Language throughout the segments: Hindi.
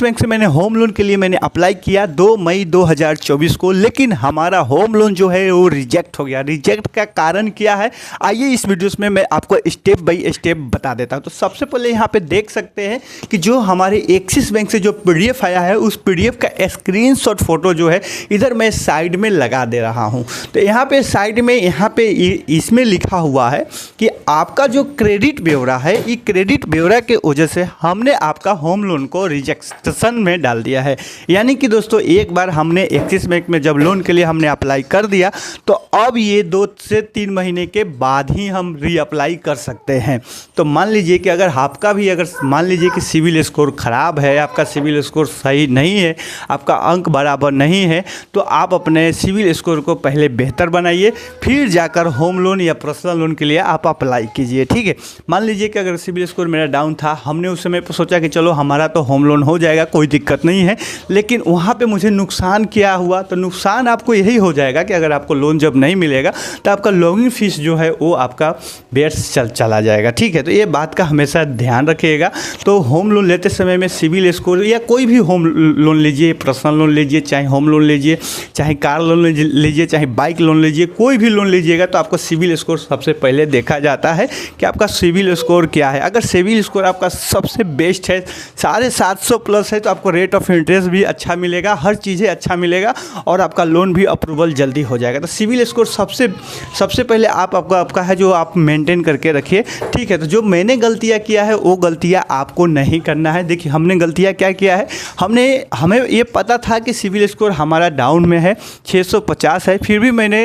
एक्सिस बैंक से मैंने होम लोन के लिए मैंने अप्लाई किया 2 मई 2024 को, लेकिन हमारा होम लोन जो है वो रिजेक्ट हो गया। रिजेक्ट का कारण क्या है, आइए इस वीडियोस में मैं आपको स्टेप बाय स्टेप बता देता हूँ। तो सबसे पहले यहाँ पे देख सकते हैं कि जो हमारे एक्सिस बैंक से जो PDF आया है उस PDF का स्क्रीनशॉट फोटो जो है इधर मैं साइड में लगा दे रहा हूँ। तो यहाँ पे साइड में यहाँ पे इसमें लिखा हुआ है कि आपका जो क्रेडिट ब्यौरा है, ये क्रेडिट ब्यौरा के वजह से हमने आपका होम लोन को रिजेक्शन में डाल दिया है। यानी कि दोस्तों एक बार हमने एक्सिस बैंक में जब लोन के लिए हमने अप्लाई कर दिया तो अब ये 2 से 3 महीने के बाद ही हम रीअप्लाई कर सकते हैं। तो मान लीजिए कि अगर आपका भी अगर मान लीजिए कि सिविल स्कोर ख़राब है, आपका सिविल स्कोर सही नहीं है, आपका अंक बराबर नहीं है, तो आप अपने सिविल स्कोर को पहले बेहतर बनाइए, फिर जाकर होम लोन या पर्सनल लोन के लिए आप अप्लाई कीजिए। ठीक है, मान लीजिए कि अगर सिविल स्कोर मेरा डाउन था, हमने उस समय पर सोचा कि चलो हमारा तो होम लोन हो जाएगा, कोई दिक्कत नहीं है, लेकिन वहाँ पे मुझे नुकसान क्या हुआ। तो नुकसान आपको यही हो जाएगा कि अगर आपको लोन जब नहीं मिलेगा तो आपका लॉगिंग फीस जो है वो आपका बेस चला जाएगा। ठीक है, तो ये बात का हमेशा ध्यान रखिएगा। तो होम लोन लेते समय में सिविल स्कोर या कोई भी होम लोन लीजिए, पर्सनल लोन लीजिए, चाहे होम लोन लीजिए, चाहे कार लोन लीजिए, चाहे बाइक लोन लीजिए, कोई भी लोन लीजिएगा तो आपको सिविल स्कोर सबसे पहले देखा जाता है कि आपका सिविल स्कोर क्या है। अगर सिविल स्कोर आपका सबसे बेस्ट है, 750 प्लस है, तो आपको रेट ऑफ इंटरेस्ट भी अच्छा मिलेगा, हर चीज़ें अच्छा मिलेगा और आपका लोन भी अप्रूवल जल्दी हो जाएगा। तो सिविल स्कोर सबसे पहले आपका है जो आप मेंटेन करके रखिए। ठीक है, तो जो मैंने गलतियाँ किया है वो गलतियाँ आपको नहीं करना है। देखिए हमने गलतियाँ क्या किया है, हमें ये पता था कि सिविल स्कोर हमारा डाउन में है, 650 है, फिर भी मैंने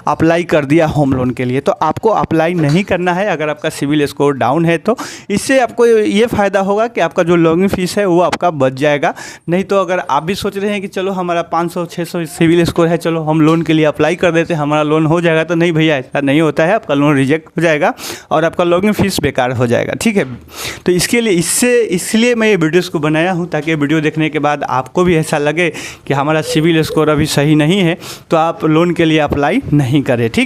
अप्लाई कर दिया होम लोन के लिए। तो आपको अप्लाई नहीं करना है अगर आपका सिविल स्कोर डाउन है। तो इससे आपको ये फ़ायदा होगा कि आपका जो लॉगिंग फीस है वो आपका बच जाएगा। नहीं तो अगर आप भी सोच रहे हैं कि चलो हमारा 500-600 सिविल स्कोर है, चलो हम लोन के लिए अप्लाई कर देते हैं, हमारा लोन हो जाएगा, तो नहीं भैया, ऐसा नहीं होता है। आपका लोन रिजेक्ट हो जाएगा और आपका लॉगिंग फीस बेकार हो जाएगा। ठीक है, तो इसलिए मैं ये वीडियोज़ को बनाया हूँ ताकि वीडियो देखने के बाद आपको भी ऐसा लगे कि हमारा सिविल स्कोर अभी सही नहीं है तो आप लोन के लिए अप्लाई नहीं करें। ठीक।